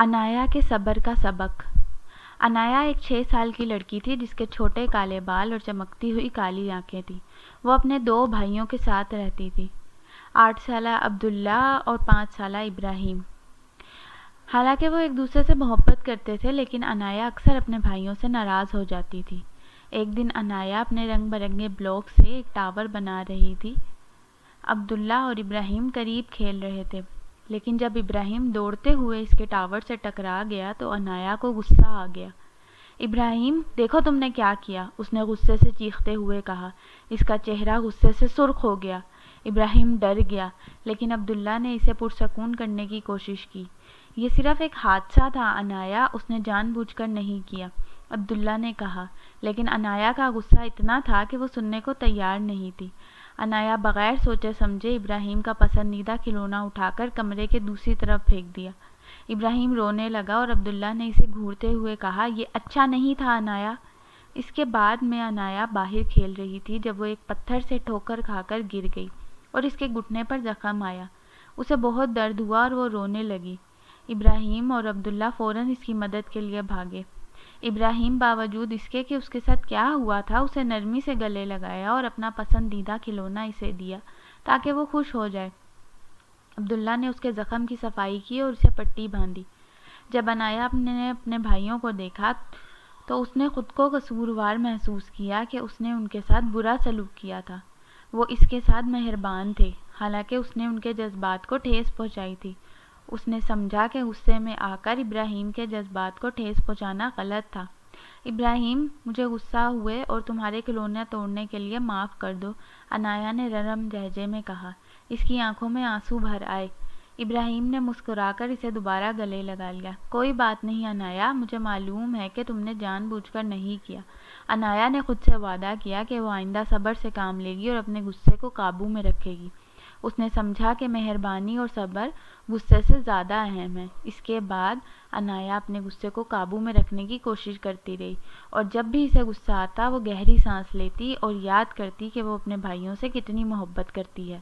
انایا کے صبر کا سبق۔ انایا ایک 6 سال کی لڑکی تھی جس کے چھوٹے کالے بال اور چمکتی ہوئی کالی آنکھیں تھیں۔ وہ اپنے 2 بھائیوں کے ساتھ رہتی تھی، 8 سالہ عبداللہ اور 5 سالہ ابراہیم۔ حالانکہ وہ ایک دوسرے سے محبت کرتے تھے، لیکن انایا اکثر اپنے بھائیوں سے ناراض ہو جاتی تھی۔ ایک دن انایا اپنے رنگ برنگے بلاک سے ایک ٹاور بنا رہی تھی۔ عبداللہ اور ابراہیم قریب کھیل رہے تھے، لیکن جب ابراہیم دوڑتے ہوئے اس کے ٹاور سے ٹکرا گیا تو انایا کو غصہ آ گیا۔ ابراہیم، دیکھو تم نے کیا کیا، اس نے غصے سے چیختے ہوئے کہا۔ اس کا چہرہ غصے سے سرخ ہو گیا۔ ابراہیم ڈر گیا، لیکن عبداللہ نے اسے پرسکون کرنے کی کوشش کی۔ یہ صرف ایک حادثہ تھا انایا، اس نے جان بوجھ کر نہیں کیا، عبداللہ نے کہا، لیکن انایا کا غصہ اتنا تھا کہ وہ سننے کو تیار نہیں تھی۔ انایا بغیر سوچے سمجھے ابراہیم کا پسندیدہ کھلونا اٹھا کر کمرے کے دوسری طرف پھینک دیا۔ ابراہیم رونے لگا اور عبداللہ نے اسے گھورتے ہوئے کہا، یہ اچھا نہیں تھا انایا۔ اس کے بعد میں انایا باہر کھیل رہی تھی جب وہ ایک پتھر سے ٹھوکر کھا کر گر گئی اور اس کے گھٹنے پر زخم آیا۔ اسے بہت درد ہوا اور وہ رونے لگی۔ ابراہیم اور عبداللہ فوراً اس کی مدد کے لیے بھاگے۔ ابراہیم باوجود اس کے کہ اس کے ساتھ کیا ہوا تھا، اسے نرمی سے گلے لگایا اور اپنا پسندیدہ کھلونا اسے دیا تاکہ وہ خوش ہو جائے۔ عبداللہ نے اس کے زخم کی صفائی کی اور اسے پٹی باندھی۔ جب انایا نے اپنے بھائیوں کو دیکھا تو اس نے خود کو قصوروار محسوس کیا کہ اس نے ان کے ساتھ برا سلوک کیا تھا۔ وہ اس کے ساتھ مہربان تھے، حالانکہ اس نے ان کے جذبات کو ٹھیس پہنچائی تھی۔ اس نے سمجھا کہ غصے میں آ کر ابراہیم کے جذبات کو ٹھیس پہنچانا غلط تھا۔ ابراہیم، مجھے غصہ ہوئے اور تمہارے کھلونے توڑنے کے لیے معاف کر دو، انایا نے نرم لہجے میں کہا۔ اس کی آنکھوں میں آنسو بھر آئے۔ ابراہیم نے مسکرا کر اسے دوبارہ گلے لگا لیا۔ کوئی بات نہیں انایا، مجھے معلوم ہے کہ تم نے جان بوجھ کر نہیں کیا۔ انایا نے خود سے وعدہ کیا کہ وہ آئندہ صبر سے کام لے گی اور اپنے غصے کو قابو میں رکھے گی۔ اس نے سمجھا کہ مہربانی اور صبر غصے سے زیادہ اہم ہے۔ اس کے بعد انایا اپنے غصے کو قابو میں رکھنے کی کوشش کرتی رہی، اور جب بھی اسے غصہ آتا وہ گہری سانس لیتی اور یاد کرتی کہ وہ اپنے بھائیوں سے کتنی محبت کرتی ہے۔